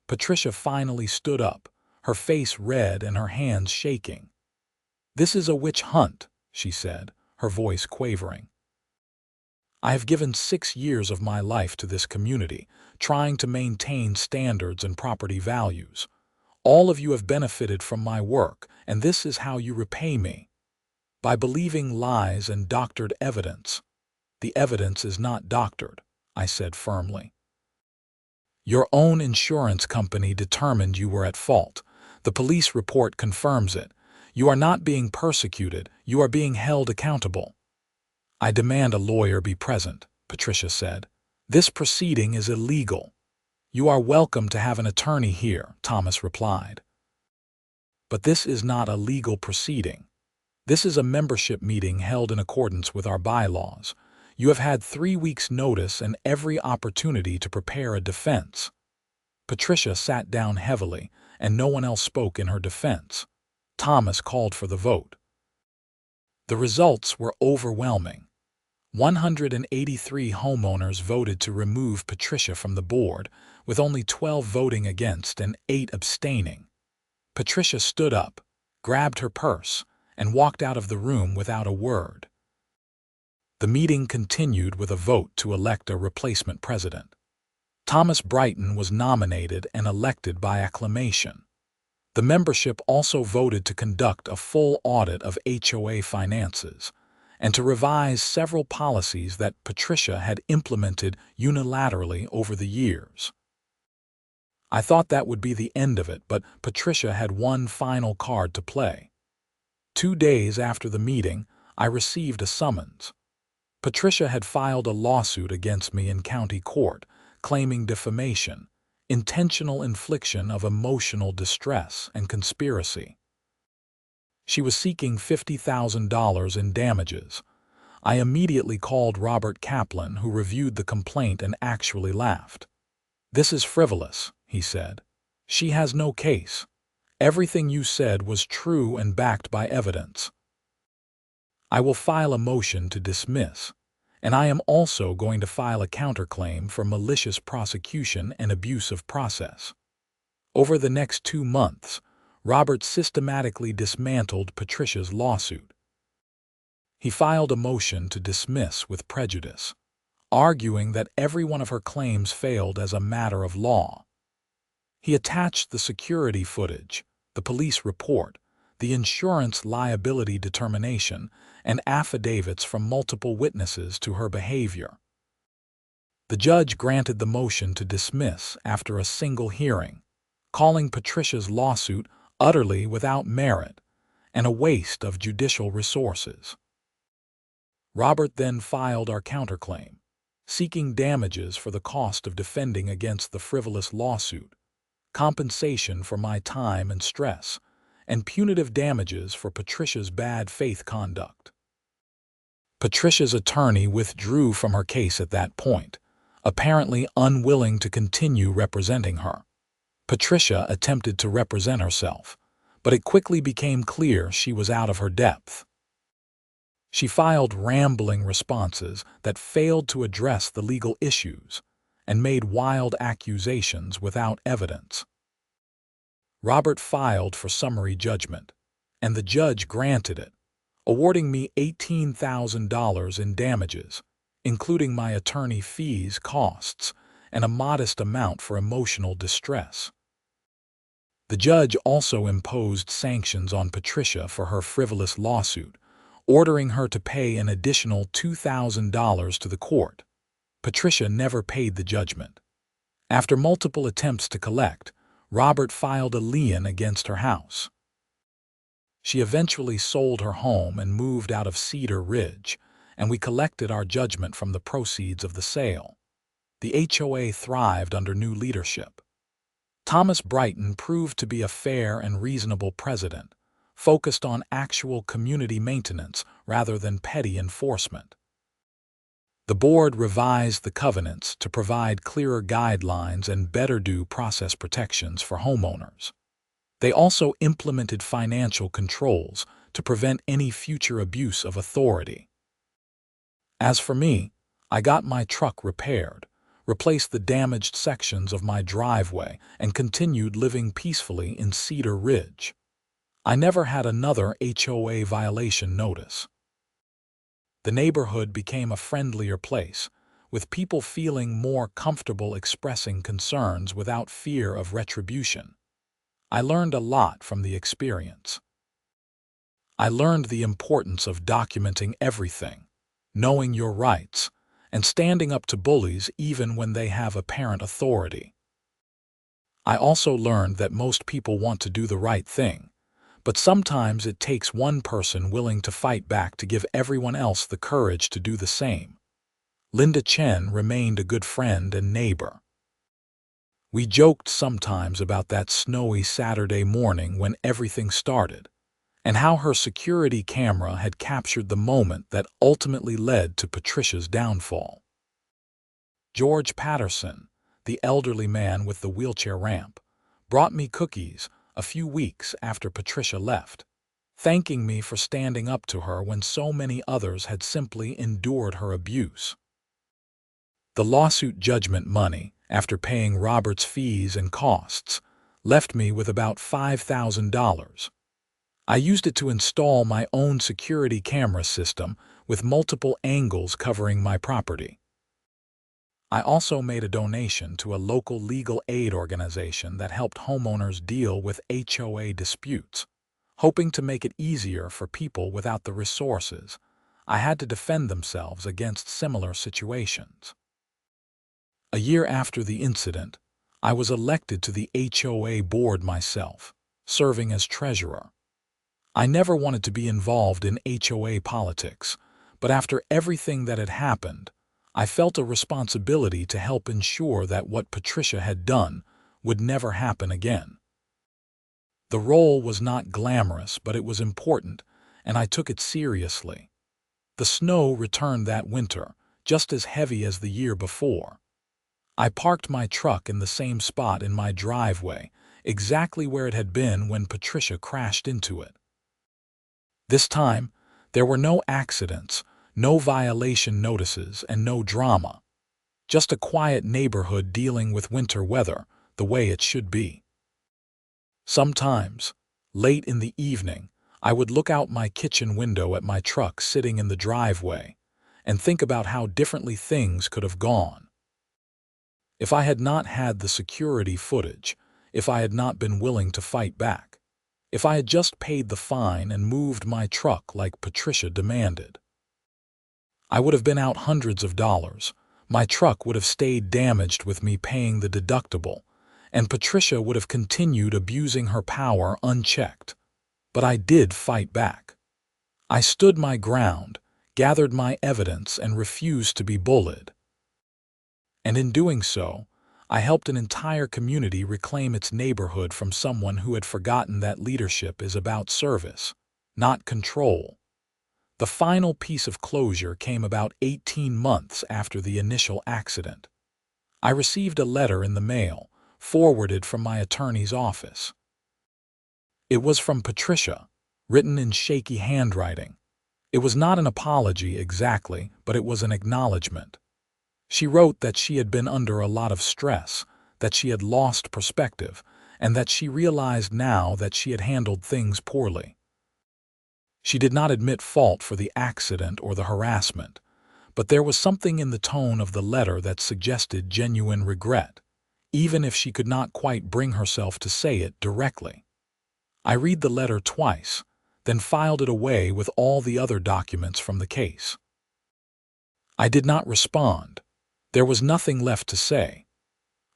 Patricia finally stood up, her face red and her hands shaking. "This is a witch hunt," she said, her voice quavering. "I have given 6 years of my life to this community, trying to maintain standards and property values. All of you have benefited from my work, and this is how you repay me. By believing lies and doctored evidence." "The evidence is not doctored," I said firmly. "Your own insurance company determined you were at fault. The police report confirms it. You are not being persecuted, you are being held accountable." "I demand a lawyer be present," Patricia said. "This proceeding is illegal." "You are welcome to have an attorney here," Thomas replied. "But this is not a legal proceeding. This is a membership meeting held in accordance with our bylaws. You have had 3 weeks' notice and every opportunity to prepare a defense." Patricia sat down heavily, and no one else spoke in her defense. Thomas called for the vote. The results were overwhelming. 183 homeowners voted to remove Patricia from the board, with only 12 voting against and 8 abstaining. Patricia stood up, grabbed her purse, and walked out of the room without a word. The meeting continued with a vote to elect a replacement president. Thomas Brighton was nominated and elected by acclamation. The membership also voted to conduct a full audit of HOA finances and to revise several policies that Patricia had implemented unilaterally over the years. I thought that would be the end of it, but Patricia had one final card to play. 2 days after the meeting, I received a summons. Patricia had filed a lawsuit against me in county court, claiming defamation, intentional infliction of emotional distress, and conspiracy. She was seeking $50,000 in damages. I immediately called Robert Kaplan, who reviewed the complaint and actually laughed. "This is frivolous," he said. "She has no case. Everything you said was true and backed by evidence. I will file a motion to dismiss, and I am also going to file a counterclaim for malicious prosecution and abuse of process." Over the next 2 months, Robert systematically dismantled Patricia's lawsuit. He filed a motion to dismiss with prejudice, arguing that every one of her claims failed as a matter of law. He attached the security footage, the police report, the insurance liability determination, and affidavits from multiple witnesses to her behavior. The judge granted the motion to dismiss after a single hearing, calling Patricia's lawsuit utterly without merit and a waste of judicial resources. Robert then filed our counterclaim, seeking damages for the cost of defending against the frivolous lawsuit, compensation for my time and stress, and punitive damages for Patricia's bad faith conduct. Patricia's attorney withdrew from her case at that point, apparently unwilling to continue representing her. Patricia attempted to represent herself, but it quickly became clear she was out of her depth. She filed rambling responses that failed to address the legal issues and made wild accusations without evidence. Robert filed for summary judgment, and the judge granted it, awarding me $18,000 in damages, including my attorney fees, costs, and a modest amount for emotional distress. The judge also imposed sanctions on Patricia for her frivolous lawsuit, ordering her to pay an additional $2,000 to the court. Patricia never paid the judgment. After multiple attempts to collect, Robert filed a lien against her house. She eventually sold her home and moved out of Cedar Ridge, and we collected our judgment from the proceeds of the sale. The HOA thrived under new leadership. Thomas Brighton proved to be a fair and reasonable president, focused on actual community maintenance rather than petty enforcement. The board revised the covenants to provide clearer guidelines and better due process protections for homeowners. They also implemented financial controls to prevent any future abuse of authority. As for me, I got my truck repaired, replaced the damaged sections of my driveway, and continued living peacefully in Cedar Ridge. I never had another HOA violation notice. The neighborhood became a friendlier place, with people feeling more comfortable expressing concerns without fear of retribution. I learned a lot from the experience. I learned the importance of documenting everything, knowing your rights, and standing up to bullies even when they have apparent authority. I also learned that most people want to do the right thing, but sometimes it takes one person willing to fight back to give everyone else the courage to do the same. Linda Chen remained a good friend and neighbor. We joked sometimes about that snowy Saturday morning when everything started, and how her security camera had captured the moment that ultimately led to Patricia's downfall. George Patterson, the elderly man with the wheelchair ramp, brought me cookies a few weeks after Patricia left, thanking me for standing up to her when so many others had simply endured her abuse. The lawsuit judgment money, after paying Robert's fees and costs, left me with about $5,000. I used it to install my own security camera system with multiple angles covering my property. I also made a donation to a local legal aid organization that helped homeowners deal with HOA disputes, hoping to make it easier for people without the resources I had to defend themselves against similar situations. A year after the incident, I was elected to the HOA board myself, serving as treasurer. I never wanted to be involved in HOA politics, but after everything that had happened, I felt a responsibility to help ensure that what Patricia had done would never happen again. The role was not glamorous, but it was important, and I took it seriously. The snow returned that winter, just as heavy as the year before. I parked my truck in the same spot in my driveway, exactly where it had been when Patricia crashed into it. This time, there were no accidents, no violation notices, and no drama. Just a quiet neighborhood dealing with winter weather the way it should be. Sometimes, late in the evening, I would look out my kitchen window at my truck sitting in the driveway and think about how differently things could have gone. If I had not had the security footage, if I had not been willing to fight back, if I had just paid the fine and moved my truck like Patricia demanded. I would have been out hundreds of dollars. My truck would have stayed damaged with me paying the deductible, and Patricia would have continued abusing her power unchecked. But I did fight back. I stood my ground, gathered my evidence, and refused to be bullied. And in doing so, I helped an entire community reclaim its neighborhood from someone who had forgotten that leadership is about service, not control. The final piece of closure came about 18 months after the initial accident. I received a letter in the mail, forwarded from my attorney's office. It was from Patricia, written in shaky handwriting. It was not an apology exactly, but it was an acknowledgement. She wrote that she had been under a lot of stress, that she had lost perspective, and that she realized now that she had handled things poorly. She did not admit fault for the accident or the harassment, but there was something in the tone of the letter that suggested genuine regret, even if she could not quite bring herself to say it directly. I read the letter twice, then filed it away with all the other documents from the case. I did not respond. There was nothing left to say.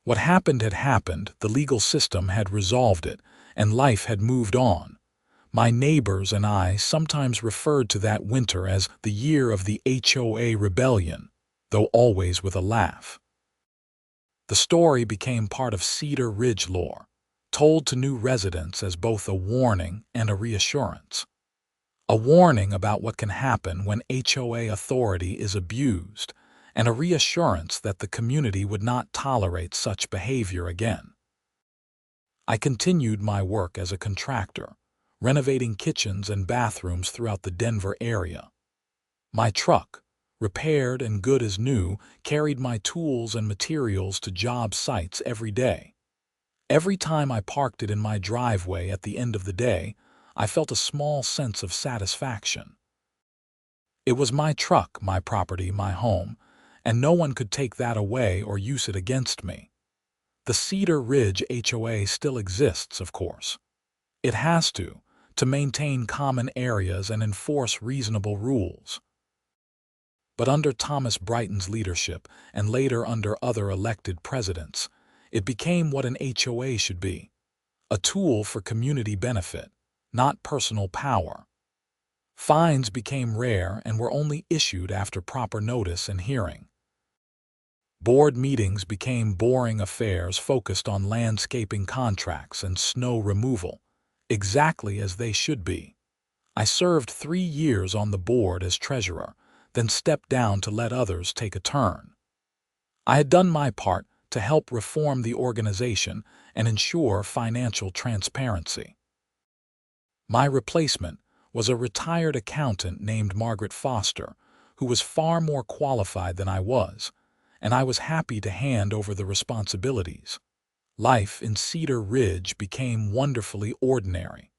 What happened had happened, the legal system had resolved it, and life had moved on. My neighbors and I sometimes referred to that winter as the year of the HOA rebellion, though always with a laugh. The story became part of Cedar Ridge lore, told to new residents as both a warning and a reassurance. A warning about what can happen when HOA authority is abused, and a reassurance that the community would not tolerate such behavior again. I continued my work as a contractor, renovating kitchens and bathrooms throughout the Denver area. My truck, repaired and good as new, carried my tools and materials to job sites every day. Every time I parked it in my driveway at the end of the day, I felt a small sense of satisfaction. It was my truck, my property, my home, and no one could take that away or use it against me. The Cedar Ridge HOA still exists, of course. It has to maintain common areas and enforce reasonable rules. But under Thomas Brighton's leadership, and later under other elected presidents, it became what an HOA should be: a tool for community benefit, not personal power. Fines became rare and were only issued after proper notice and hearing. Board meetings became boring affairs focused on landscaping contracts and snow removal, exactly as they should be. I served 3 years on the board as treasurer, then stepped down to let others take a turn. I had done my part to help reform the organization and ensure financial transparency. My replacement was a retired accountant named Margaret Foster, who was far more qualified than I was, and I was happy to hand over the responsibilities. Life in Cedar Ridge became wonderfully ordinary.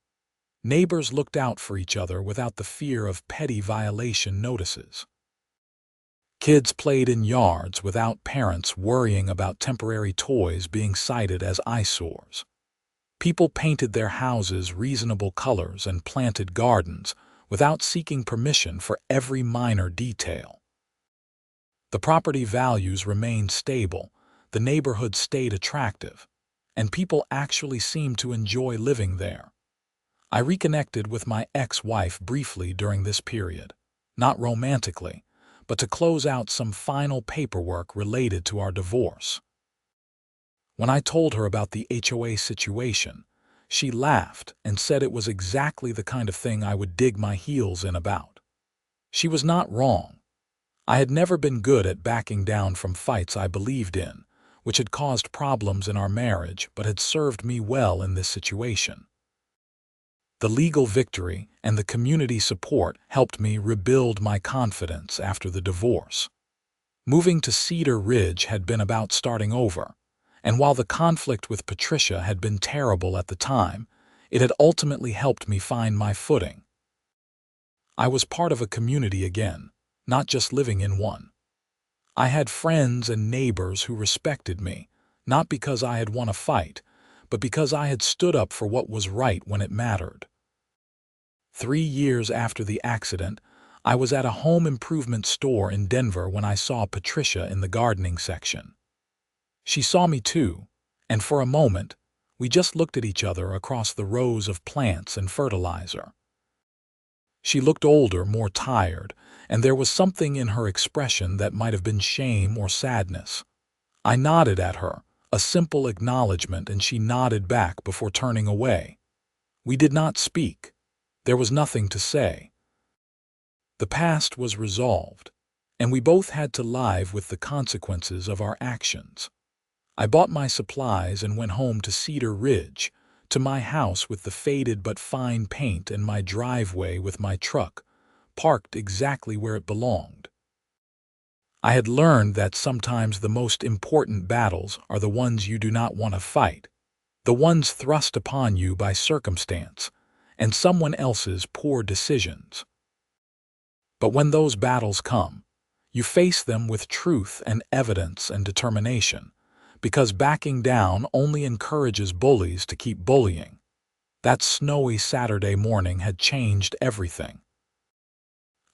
Neighbors looked out for each other without the fear of petty violation notices. Kids played in yards without parents worrying about temporary toys being cited as eyesores. People painted their houses reasonable colors and planted gardens without seeking permission for every minor detail. The property values remained stable, the neighborhood stayed attractive, and people actually seemed to enjoy living there. I reconnected with my ex-wife briefly during this period, not romantically, but to close out some final paperwork related to our divorce. When I told her about the HOA situation, she laughed and said it was exactly the kind of thing I would dig my heels in about. She was not wrong. I had never been good at backing down from fights I believed in, which had caused problems in our marriage but had served me well in this situation. The legal victory and the community support helped me rebuild my confidence after the divorce. Moving to Cedar Ridge had been about starting over, and while the conflict with Patricia had been terrible at the time, it had ultimately helped me find my footing. I was part of a community again, not just living in one. I had friends and neighbors who respected me, not because I had won a fight, but because I had stood up for what was right when it mattered. 3 years after the accident, I was at a home improvement store in Denver when I saw Patricia in the gardening section. She saw me too, and for a moment, we just looked at each other across the rows of plants and fertilizer. She looked older, more tired, and there was something in her expression that might have been shame or sadness. I nodded at her, a simple acknowledgement, and she nodded back before turning away. We did not speak. There was nothing to say. The past was resolved, and we both had to live with the consequences of our actions. I bought my supplies and went home to Cedar Ridge, to my house with the faded but fine paint and my driveway with my truck, parked exactly where it belonged. I had learned that sometimes the most important battles are the ones you do not want to fight, the ones thrust upon you by circumstance and someone else's poor decisions. But when those battles come, you face them with truth and evidence and determination, because backing down only encourages bullies to keep bullying. That snowy Saturday morning had changed everything.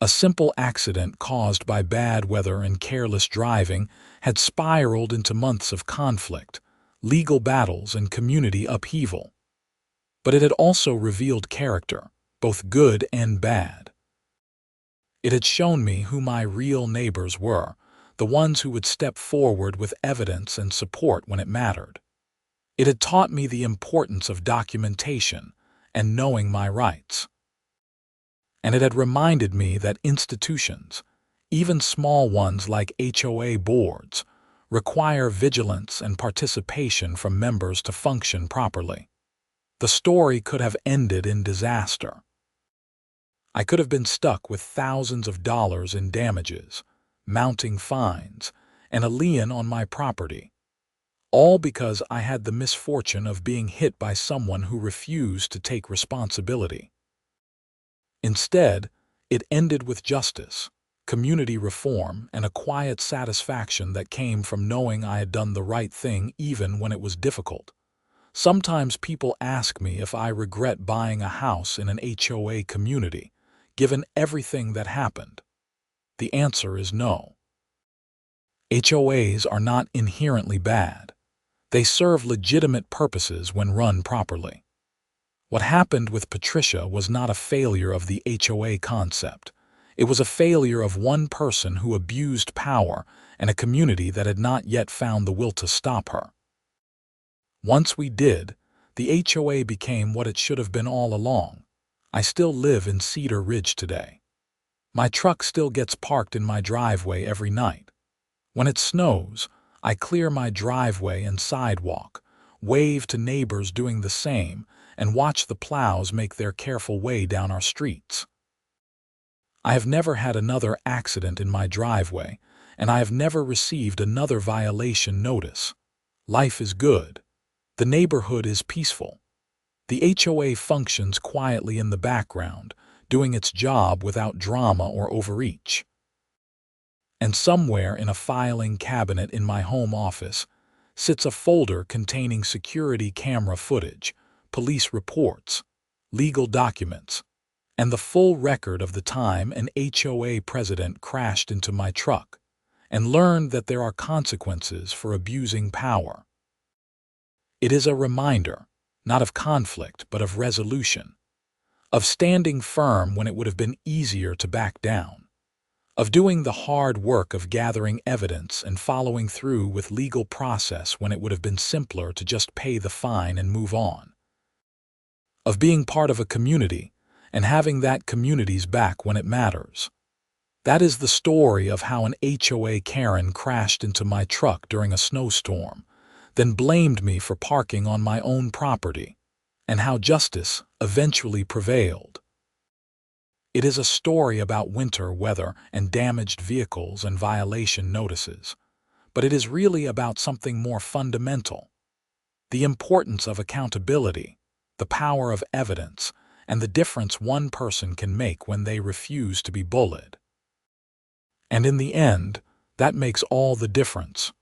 A simple accident caused by bad weather and careless driving had spiraled into months of conflict, legal battles, and community upheaval. But it had also revealed character, both good and bad. It had shown me who my real neighbors were, the ones who would step forward with evidence and support when it mattered. It had taught me the importance of documentation and knowing my rights. And it had reminded me that institutions, even small ones like HOA boards, require vigilance and participation from members to function properly. The story could have ended in disaster. I could have been stuck with thousands of dollars in damages, mounting fines, and a lien on my property, all because I had the misfortune of being hit by someone who refused to take responsibility. Instead, it ended with justice, community reform, and a quiet satisfaction that came from knowing I had done the right thing even when it was difficult. Sometimes people ask me if I regret buying a house in an HOA community, given everything that happened. The answer is no. HOAs are not inherently bad. They serve legitimate purposes when run properly. What happened with Patricia was not a failure of the HOA concept. It was a failure of one person who abused power and a community that had not yet found the will to stop her. Once we did, the HOA became what it should have been all along. I still live in Cedar Ridge today. My truck still gets parked in my driveway every night. When it snows, I clear my driveway and sidewalk, wave to neighbors doing the same, and watch the plows make their careful way down our streets. I have never had another accident in my driveway, and I have never received another violation notice. Life is good. The neighborhood is peaceful. The HOA functions quietly in the background, doing its job without drama or overreach. And somewhere in a filing cabinet in my home office sits a folder containing security camera footage, police reports, legal documents, and the full record of the time an HOA president crashed into my truck and learned that there are consequences for abusing power. It is a reminder, not of conflict, but of resolution, of standing firm when it would have been easier to back down, of doing the hard work of gathering evidence and following through with legal process when it would have been simpler to just pay the fine and move on, of being part of a community and having that community's back when it matters. That is the story of how an HOA Karen crashed into my truck during a snowstorm, then blamed me for parking on my own property, and how justice eventually prevailed. It is a story about winter weather and damaged vehicles and violation notices, but it is really about something more fundamental: the importance of accountability, the power of evidence, and the difference one person can make when they refuse to be bullied. And in the end, that makes all the difference.